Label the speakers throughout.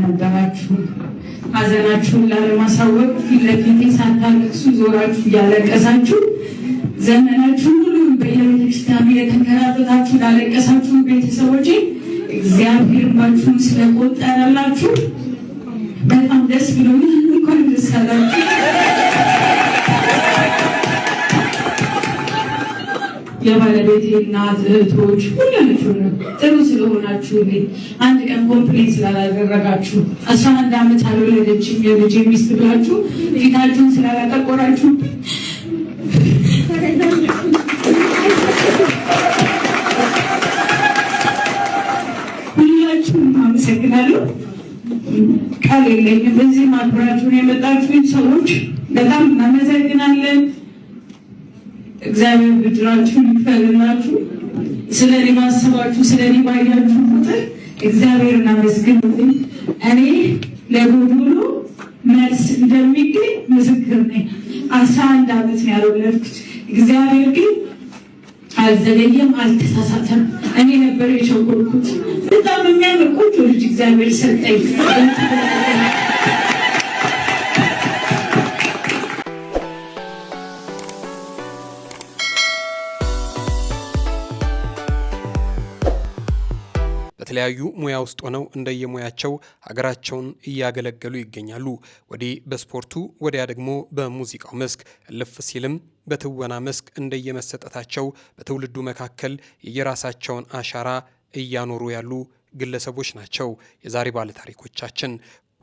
Speaker 1: ነበራችሁ? ሐዘናችሁን ላለማሳወቅ ፊት ለፊቴ ሳታለቅሱ ዞራችሁ እያለቀሳችሁ ዘመናችሁን ሁሉ በየቤተክርስቲያኑ የተንከራተታችሁ ላለቀሳችሁ ቤተሰቦቼ እግዚአብሔር ባችሁን ስለቆጠረላችሁ በጣም ደስ ብሎኛል። እንኳን ደስ አላችሁ። የባለቤቴ እናት እህቶች ሁላችሁ ጥሩ ስለሆናችሁልኝ አንድ ቀን ኮምፕሌት ስላላደረጋችሁ 11 ዓመት አልወለደችም የልጄ ሚስት ብላችሁ ፊታችሁን ስላላጠቆራችሁ ሁላችሁም አመሰግናለሁ። ቃል የለኝም። በዚህ ማክበራችሁን የመጣችሁኝ ሰዎች በጣም እናመሰግናለን። እግዚአብሔር ብድራችሁን ይክፈልላችሁ። ስለኔ ማሰባችሁ ስለኔ ባያችሁ ቁጥር እግዚአብሔርን አመስግኑልኝ። እኔ ለጎዶሎ መልስ እንደሚገኝ ምስክር ነኝ። 11 ዓመት ነው ያልወለድኩት። እግዚአብሔር ግን አልዘገየም፣ አልተሳሳተም። እኔ ነበር የቸኮልኩት። በጣም የሚያምር ቆንጆ ልጅ እግዚአብሔር ሰጠኝ።
Speaker 2: በተለያዩ ሙያ ውስጥ ሆነው እንደየሙያቸው ሀገራቸውን እያገለገሉ ይገኛሉ። ወዲህ በስፖርቱ ወዲያ ደግሞ በሙዚቃው መስክ እልፍ ሲልም በትወና መስክ እንደየመሰጠታቸው በትውልዱ መካከል የየራሳቸውን አሻራ እያኖሩ ያሉ ግለሰቦች ናቸው የዛሬ ባለ ታሪኮቻችን።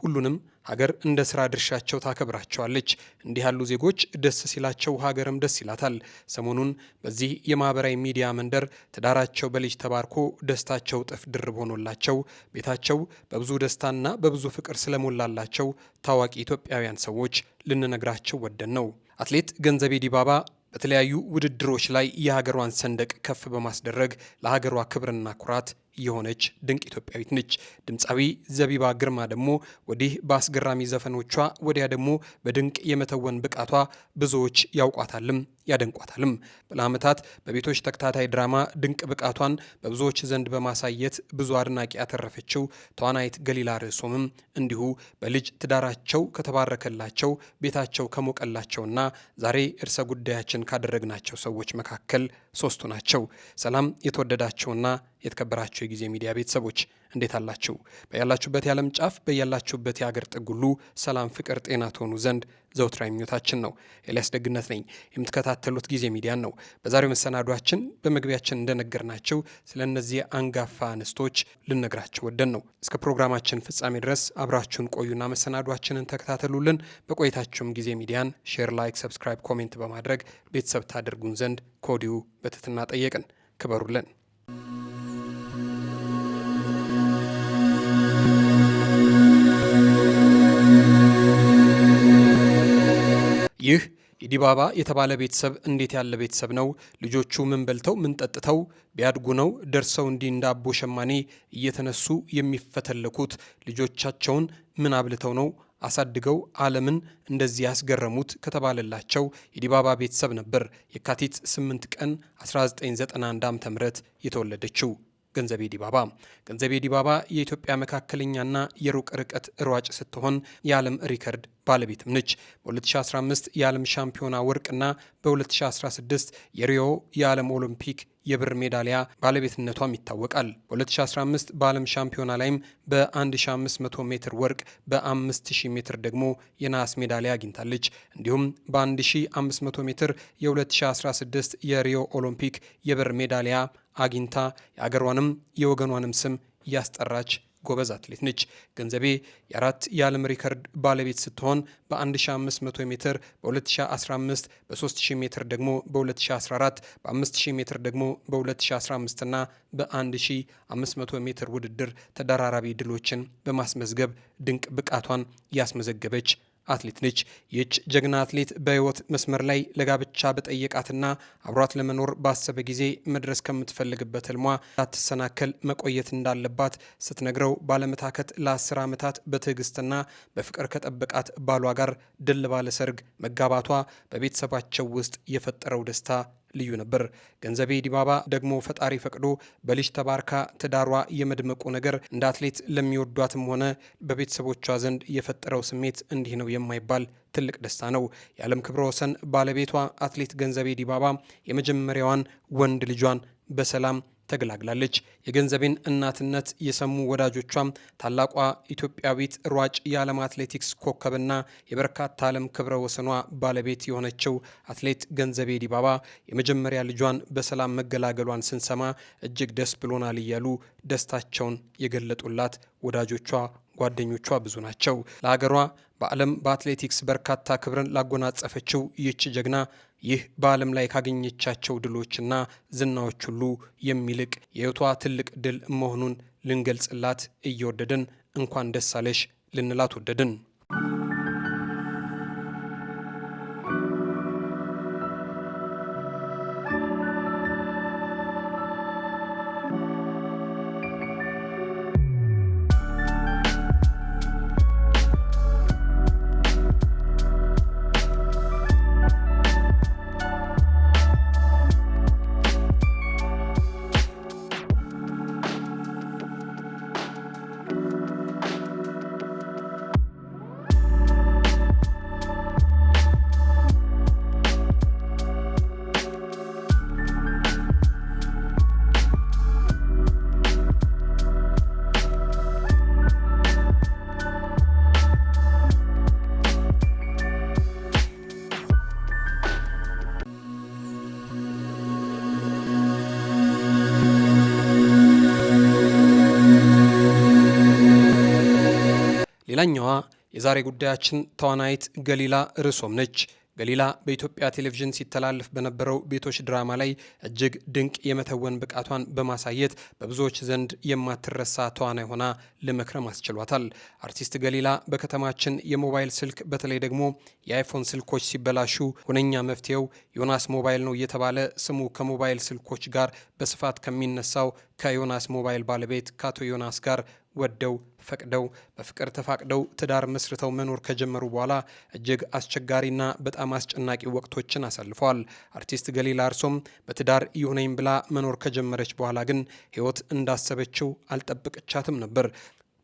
Speaker 2: ሁሉንም ሀገር እንደ ስራ ድርሻቸው ታከብራቸዋለች። እንዲህ ያሉ ዜጎች ደስ ሲላቸው ሀገርም ደስ ይላታል። ሰሞኑን በዚህ የማህበራዊ ሚዲያ መንደር ትዳራቸው በልጅ ተባርኮ ደስታቸው እጥፍ ድርብ ሆኖላቸው ቤታቸው በብዙ ደስታና በብዙ ፍቅር ስለሞላላቸው ታዋቂ ኢትዮጵያውያን ሰዎች ልንነግራቸው ወደን ነው። አትሌት ገንዘቤ ዲባባ በተለያዩ ውድድሮች ላይ የሀገሯን ሰንደቅ ከፍ በማስደረግ ለሀገሯ ክብርና ኩራት የሆነች ድንቅ ኢትዮጵያዊት ነች። ድምፃዊ ዘቢባ ግርማ ደግሞ ወዲህ በአስገራሚ ዘፈኖቿ ወዲያ ደግሞ በድንቅ የመተወን ብቃቷ ብዙዎች ያውቋታልም ያደንቋታልም። ለዓመታት በቤቶች ተከታታይ ድራማ ድንቅ ብቃቷን በብዙዎች ዘንድ በማሳየት ብዙ አድናቂ ያተረፈችው ተዋናይት ገሊላ ርዕሶምም እንዲሁ በልጅ ትዳራቸው ከተባረከላቸው ቤታቸው ከሞቀላቸውና ዛሬ እርሰ ጉዳያችን ካደረግናቸው ሰዎች መካከል ሶስቱ ናቸው። ሰላም የተወደዳቸውና የተከበራቸው የጊዜ ሚዲያ ቤተሰቦች እንዴት አላችሁ? በያላችሁበት የዓለም ጫፍ በያላችሁበት የሀገር ጥግ ሁሉ ሰላም፣ ፍቅር፣ ጤና ትሆኑ ዘንድ ዘውትራዊ ምኞታችን ነው። ኤልያስ ደግነት ነኝ። የምትከታተሉት ጊዜ ሚዲያን ነው። በዛሬው መሰናዷችን በመግቢያችን እንደነገርናቸው ስለ እነዚህ አንጋፋ እንስቶች ልነግራችሁ ወደን ነው። እስከ ፕሮግራማችን ፍጻሜ ድረስ አብራችሁን ቆዩና መሰናዷችንን ተከታተሉልን። በቆይታችሁም ጊዜ ሚዲያን ሼር፣ ላይክ፣ ሰብስክራይብ፣ ኮሜንት በማድረግ ቤተሰብ ታደርጉን ዘንድ ከወዲሁ በትህትና ጠየቅን። ክበሩልን። ይህ የዲባባ የተባለ ቤተሰብ እንዴት ያለ ቤተሰብ ነው? ልጆቹ ምን በልተው ምን ጠጥተው ቢያድጉ ነው ደርሰው እንዲህ እንደ አቦ ሸማኔ እየተነሱ የሚፈተለኩት? ልጆቻቸውን ምን አብልተው ነው አሳድገው ዓለምን እንደዚህ ያስገረሙት ከተባለላቸው የዲባባ ቤተሰብ ነበር የካቲት 8 ቀን 1991 ዓ.ም የተወለደችው ገንዘቤ ዲባባ። ገንዘቤ ዲባባ የኢትዮጵያ መካከለኛና የሩቅ ርቀት ሯጭ ስትሆን የዓለም ሪከርድ ባለቤትም ነች። በ2015 የዓለም ሻምፒዮና ወርቅና በ2016 የሪዮ የዓለም ኦሎምፒክ የብር ሜዳሊያ ባለቤትነቷም ይታወቃል። በ2015 በዓለም ሻምፒዮና ላይም በ1500 ሜትር ወርቅ፣ በ5000 ሜትር ደግሞ የነሐስ ሜዳሊያ አግኝታለች። እንዲሁም በ1500 ሜትር የ2016 የሪዮ ኦሎምፒክ የብር ሜዳሊያ አግኝታ የአገሯንም የወገኗንም ስም እያስጠራች ጎበዝ አትሌት ነች። ገንዘቤ የአራት የዓለም ሪከርድ ባለቤት ስትሆን በ1500 ሜትር በ2015 በ3000 ሜትር ደግሞ በ2014 በ5000 ሜትር ደግሞ በ2015 እና በ1500 ሜትር ውድድር ተደራራቢ ድሎችን በማስመዝገብ ድንቅ ብቃቷን ያስመዘገበች አትሌት ነች። ይህች ጀግና አትሌት በህይወት መስመር ላይ ለጋብቻ በጠየቃትና አብሯት ለመኖር ባሰበ ጊዜ መድረስ ከምትፈልግበት ህልሟ ላትሰናከል መቆየት እንዳለባት ስትነግረው ባለመታከት ለ10 ዓመታት በትዕግስትና በፍቅር ከጠበቃት ባሏ ጋር ድል ባለ ሰርግ መጋባቷ በቤተሰባቸው ውስጥ የፈጠረው ደስታ ልዩ ነበር። ገንዘቤ ዲባባ ደግሞ ፈጣሪ ፈቅዶ በልጅ ተባርካ ትዳሯ የመድመቁ ነገር እንደ አትሌት ለሚወዷትም ሆነ በቤተሰቦቿ ዘንድ የፈጠረው ስሜት እንዲህ ነው የማይባል ትልቅ ደስታ ነው። የዓለም ክብረ ወሰን ባለቤቷ አትሌት ገንዘቤ ዲባባ የመጀመሪያዋን ወንድ ልጇን በሰላም ተገላግላለች። የገንዘቤን እናትነት የሰሙ ወዳጆቿም ታላቋ ኢትዮጵያዊት ሯጭ የዓለም አትሌቲክስ ኮከብና የበርካታ ዓለም ክብረ ወሰኗ ባለቤት የሆነችው አትሌት ገንዘቤ ዲባባ የመጀመሪያ ልጇን በሰላም መገላገሏን ስንሰማ እጅግ ደስ ብሎናል እያሉ ደስታቸውን የገለጡላት ወዳጆቿ ጓደኞቿ ብዙ ናቸው። ለሀገሯ በዓለም በአትሌቲክስ በርካታ ክብርን ላጎናጸፈችው ይህች ጀግና ይህ በዓለም ላይ ካገኘቻቸው ድሎችና ዝናዎች ሁሉ የሚልቅ የህይወቷ ትልቅ ድል መሆኑን ልንገልጽላት እየወደድን እንኳን ደስ አለሽ ልንላት ወደድን። ሌላኛዋ የዛሬ ጉዳያችን ተዋናይት ገሊላ ርዕሶም ነች። ገሊላ በኢትዮጵያ ቴሌቪዥን ሲተላለፍ በነበረው ቤቶች ድራማ ላይ እጅግ ድንቅ የመተወን ብቃቷን በማሳየት በብዙዎች ዘንድ የማትረሳ ተዋናይ ሆና ለመክረም አስችሏታል። አርቲስት ገሊላ በከተማችን የሞባይል ስልክ በተለይ ደግሞ የአይፎን ስልኮች ሲበላሹ ሁነኛ መፍትሄው ዮናስ ሞባይል ነው እየተባለ ስሙ ከሞባይል ስልኮች ጋር በስፋት ከሚነሳው ከዮናስ ሞባይል ባለቤት ከአቶ ዮናስ ጋር ወደው ፈቅደው በፍቅር ተፋቅደው ትዳር መስርተው መኖር ከጀመሩ በኋላ እጅግ አስቸጋሪና በጣም አስጨናቂ ወቅቶችን አሳልፈዋል። አርቲስት ገሊላ ርዕሶም በትዳር ይሁነኝ ብላ መኖር ከጀመረች በኋላ ግን ሕይወት እንዳሰበችው አልጠበቀቻትም ነበር።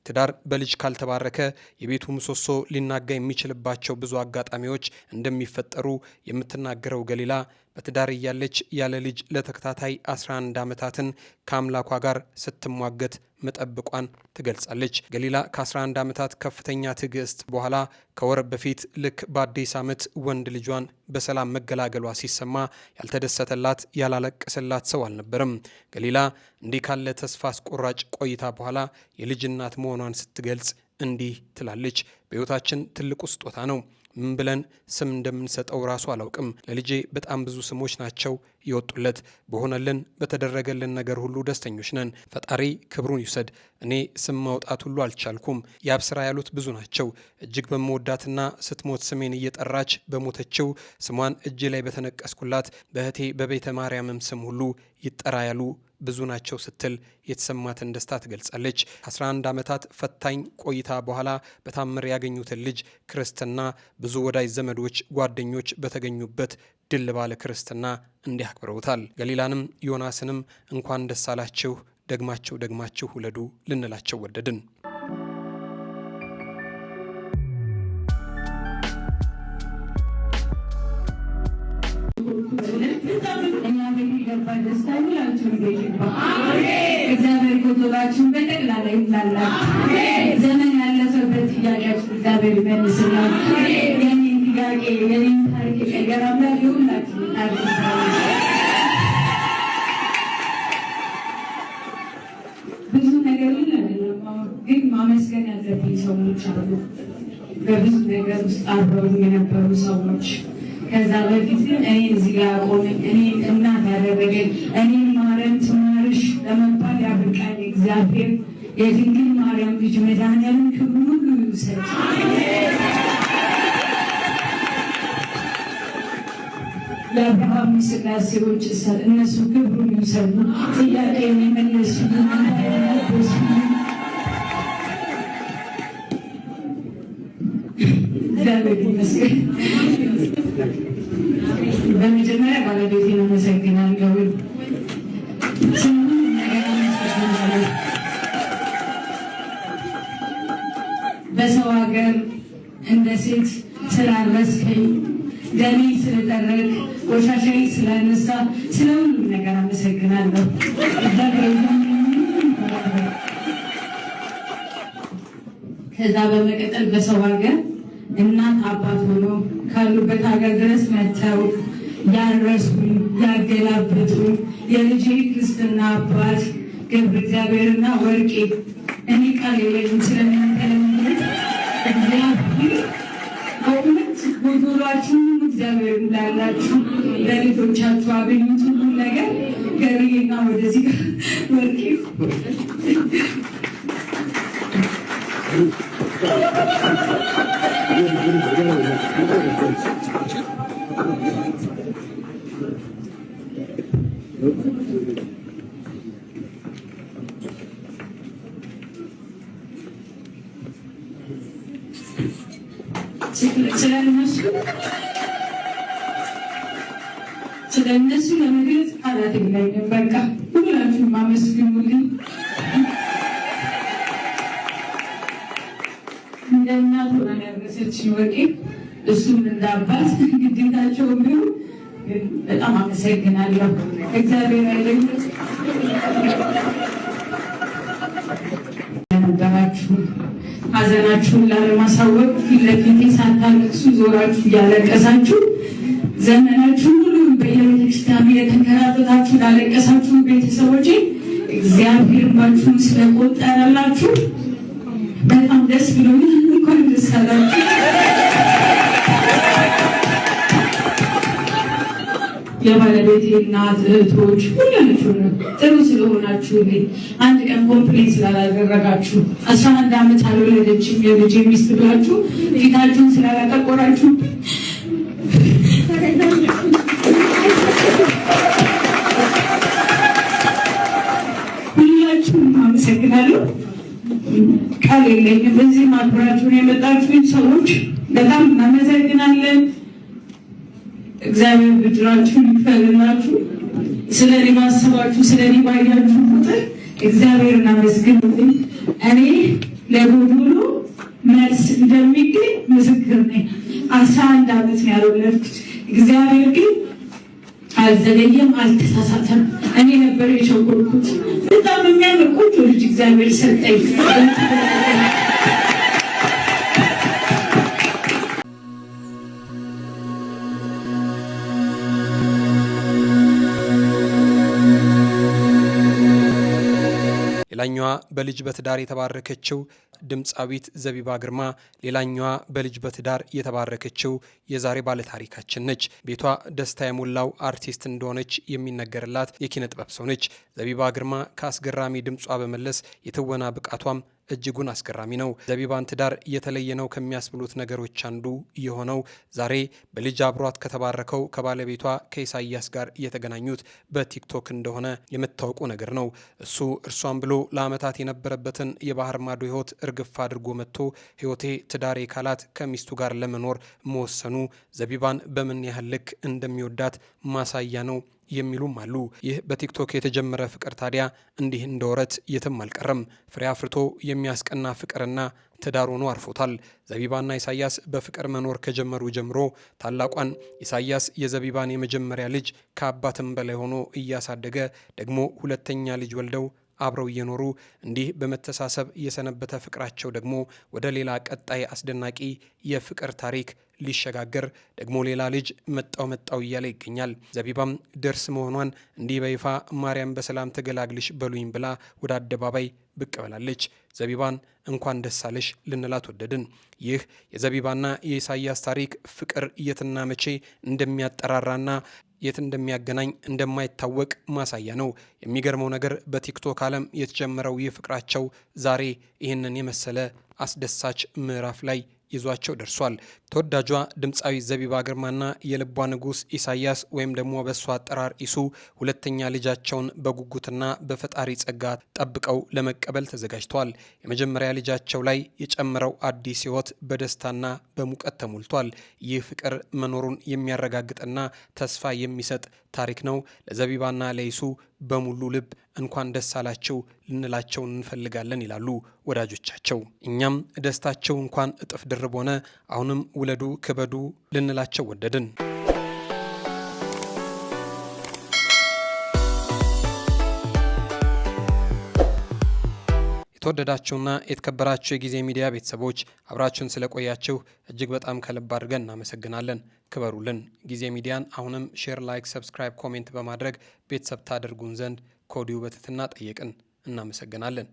Speaker 2: ትዳር በልጅ ካልተባረከ የቤቱ ምሰሶ ሊናጋ የሚችልባቸው ብዙ አጋጣሚዎች እንደሚፈጠሩ የምትናገረው ገሊላ በትዳር እያለች ያለ ልጅ ለተከታታይ 11 ዓመታትን ከአምላኳ ጋር ስትሟገት መጠብቋን ትገልጻለች። ገሊላ ከ11 ዓመታት ከፍተኛ ትዕግስት በኋላ ከወር በፊት ልክ በአዲስ ዓመት ወንድ ልጇን በሰላም መገላገሏ ሲሰማ ያልተደሰተላት ያላለቀሰላት ሰው አልነበረም። ገሊላ እንዲህ ካለ ተስፋ አስቆራጭ ቆይታ በኋላ የልጅ እናት መሆኗን ስትገልጽ እንዲህ ትላለች። በሕይወታችን ትልቁ ስጦታ ነው። ምን ብለን ስም እንደምንሰጠው ራሱ አላውቅም። ለልጄ በጣም ብዙ ስሞች ናቸው ይወጡለት። በሆነልን በተደረገልን ነገር ሁሉ ደስተኞች ነን። ፈጣሪ ክብሩን ይውሰድ። እኔ ስም ማውጣት ሁሉ አልቻልኩም። ያብስራ ያሉት ብዙ ናቸው። እጅግ በመወዳትና ስትሞት ስሜን እየጠራች በሞተችው ስሟን እጄ ላይ በተነቀስኩላት በእህቴ በቤተ ማርያምም ስም ሁሉ ይጠራ ያሉ ብዙ ናቸው ስትል የተሰማትን ደስታ ትገልጻለች። 11 ዓመታት ፈታኝ ቆይታ በኋላ በታምር ያገኙትን ልጅ ክርስትና ብዙ ወዳጅ ዘመዶች፣ ጓደኞች በተገኙበት ድል ባለ ክርስትና እንዲህ አክብረውታል። ገሊላንም ዮናስንም እንኳን ደስ አላችሁ፣ ደግማችሁ ውለዱ ልንላቸው ወደድን።
Speaker 1: እግዚአብሔር ጎቶላችን በጠቅላላ ይላላችሁ። ዘመን ያለፈበት ጥያቄያችሁ እግዚአብሔር ይመልስላል። የኔን ጥያቄ የኔን ታሪክ የቀየረ አምላክ የሁላችሁም ታሪክ ብዙ ነገር ግን ማመስገን ያለብኝ ሰዎች አሉ። በብዙ ነገር ውስጥ አብረው የነበሩ ሰዎች ከዛ በፊት ግን እኔን እዚህ ጋር ያቆመኝ እኔን እናት ያደረገኝ እኔን ማርያም ትማርሽ ለመባል ያበቃኝ እግዚአብሔር የድንግል ማርያም ልጅ መድኃኒዓለም ክብሩ ሁሉ ይውሰድ። ለአብርሃም ስላሴዎች እነሱ ክብሩን ይውሰዱ። ጥያቄ የመለሱ እግዚአብሔር ይመስገን። በመጀመሪያ ባለቤቴን አመሰግናለሁ። በሰው ሀገር እንደ ሴት ስላረስከኝ፣ ገኔ ስለጠረግ፣ ቆሻሻዬ ስላነሳ፣ ስለ ሁሉም ነገር አመሰግናለሁ። ከዛ በመቀጠል በሰው ሀገር እናት አባት ሆኖ ካሉበት ሀገር ድረስ መጥተው ያረሱኝ፣ ያገላበጡኝ የልጄ ክርስትና አባት ገብረ እግዚአብሔርና ወርቄ እኔ ቃል የለኝም ስለእናንተ ለመግለጽ። እግዚአብሔር በእውነት ጎዶሏችሁ እግዚአብሔር እንዳላችሁ ለልጆቻችሁ አገኙት ሁሉ ነገር ገብርዬና ወደዚህ ወርቄ ስለነሱ ለመግለጽ ቃላት የለኝም። በቃ ሁላችሁም አመስግኑልኝ። እንደ እናት ሆና ያደረሰችኝ ወርቄ፣ እሱም እንደ አባት ግዴታቸው ቢሆን በጣም አመሰግናለሁ። እግዚአብሔር አይለኝ ነበራችሁ። ሐዘናችሁን ላለማሳወቅ ፊት ለፊቴ ሳታለቅሱ ዞራችሁ እያለቀሳችሁ ዘመናችሁን ሁሉ በየቤተክርስቲያኑ የተንከራተታችሁ ላለቀሳችሁ ቤተሰቦቼ እግዚአብሔር ባችሁን ስለቆጠረላችሁ በጣም ደስ ብሎኛል። እንኳን ደስ አላችሁ። የባለቤቴ እናት እህቶች ሁላችሁም ጥሩ ስለሆናችሁልኝ፣ አንድ ቀን ኮምፕሌት ስላላደረጋችሁ፣ 11 ዓመት አልወለደችም የልጄ ሚስት ብላችሁ ፊታችሁን ስላላጠቆራችሁ ሁላችሁም አመሰግናለሁ። ቃል የለኝም። በዚህ ማክበራችሁን የመጣችሁኝ ሰዎች በጣም እናመሰግናለን። እግዚአብሔር ብድራችሁን ይክፈልላችሁ። ስለ እኔ ማሰባችሁ፣ ስለ እኔ ባያችሁ ቁጥር እግዚአብሔርን አመስግኑልኝ። እኔ ለጎዶሎ መልስ እንደሚገኝ ምስክር ነኝ። 11 ዓመት ነው ያልወለድኩት። እግዚአብሔር ግን አልዘገየም፣ አልተሳሳተም። እኔ ነበር የቸኮልኩት። በጣም የሚያምር ቆንጆ ልጅ እግዚአብሔር ሰጠኝ።
Speaker 2: ሌላኛዋ በልጅ በትዳር የተባረከችው ድምፃዊት ዘቢባ ግርማ ሌላኛዋ በልጅ በትዳር የተባረከችው የዛሬ ባለታሪካችን ነች። ቤቷ ደስታ የሞላው አርቲስት እንደሆነች የሚነገርላት የኪነ ጥበብ ሰው ነች። ዘቢባ ግርማ ከአስገራሚ ድምጿ በመለስ የትወና ብቃቷም እጅጉን አስገራሚ ነው። ዘቢባን ትዳር የተለየ ነው ከሚያስብሉት ነገሮች አንዱ የሆነው ዛሬ በልጅ አብሯት ከተባረከው ከባለቤቷ ከኢሳያስ ጋር የተገናኙት በቲክቶክ እንደሆነ የምታወቁ ነገር ነው። እሱ እርሷን ብሎ ለዓመታት የነበረበትን የባህር ማዶ ሕይወት እርግፍ አድርጎ መጥቶ ሕይወቴ ትዳሬ ካላት ከሚስቱ ጋር ለመኖር መወሰኑ ዘቢባን በምን ያህል ልክ እንደሚወዳት ማሳያ ነው የሚሉም አሉ። ይህ በቲክቶክ የተጀመረ ፍቅር ታዲያ እንዲህ እንደ ወረት የትም አልቀረም። ፍሬ አፍርቶ የሚያስቀና ፍቅርና ትዳር ሆኖ አርፎታል። ዘቢባና ኢሳያስ በፍቅር መኖር ከጀመሩ ጀምሮ ታላቋን ኢሳያስ የዘቢባን የመጀመሪያ ልጅ ከአባትም በላይ ሆኖ እያሳደገ ደግሞ ሁለተኛ ልጅ ወልደው አብረው እየኖሩ እንዲህ በመተሳሰብ የሰነበተ ፍቅራቸው ደግሞ ወደ ሌላ ቀጣይ አስደናቂ የፍቅር ታሪክ ሊሸጋገር ደግሞ ሌላ ልጅ መጣው እያለ ይገኛል። ዘቢባም ደርስ መሆኗን እንዲህ በይፋ ማርያም በሰላም ተገላግልሽ በሉኝ ብላ ወደ አደባባይ ብቅ ብላለች። ዘቢባን እንኳን ደስ አለሽ ልንላት ወደድን። ይህ የዘቢባና የኢሳያስ ታሪክ ፍቅር የትና መቼ እንደሚያጠራራና የት እንደሚያገናኝ እንደማይታወቅ ማሳያ ነው። የሚገርመው ነገር በቲክቶክ ዓለም የተጀመረው ይህ ፍቅራቸው ዛሬ ይህንን የመሰለ አስደሳች ምዕራፍ ላይ ይዟቸው ደርሷል። ተወዳጇ ድምፃዊ ዘቢባ ግርማና የልቧ ንጉስ ኢሳያስ ወይም ደግሞ በሷ አጠራር ኢሱ ሁለተኛ ልጃቸውን በጉጉትና በፈጣሪ ጸጋ ጠብቀው ለመቀበል ተዘጋጅተዋል። የመጀመሪያ ልጃቸው ላይ የጨመረው አዲስ ሕይወት በደስታና በሙቀት ተሞልቷል። ይህ ፍቅር መኖሩን የሚያረጋግጥና ተስፋ የሚሰጥ ታሪክ ነው። ለዘቢባና ለኢሱ በሙሉ ልብ እንኳን ደስ አላቸው ልንላቸው እንፈልጋለን ይላሉ ወዳጆቻቸው። እኛም ደስታቸው እንኳን እጥፍ ድርብ ሆነ፣ አሁንም ውለዱ ክበዱ ልንላቸው ወደድን። የተወደዳችሁና የተከበራችሁ የጊዜ ሚዲያ ቤተሰቦች አብራችሁን ስለቆያችሁ እጅግ በጣም ከልብ አድርገን እናመሰግናለን። ክበሩልን። ጊዜ ሚዲያን አሁንም ሼር፣ ላይክ፣ ሰብስክራይብ፣ ኮሜንት በማድረግ ቤተሰብ ታደርጉን ዘንድ ከወዲሁ በትህትና ጠየቅን። እናመሰግናለን።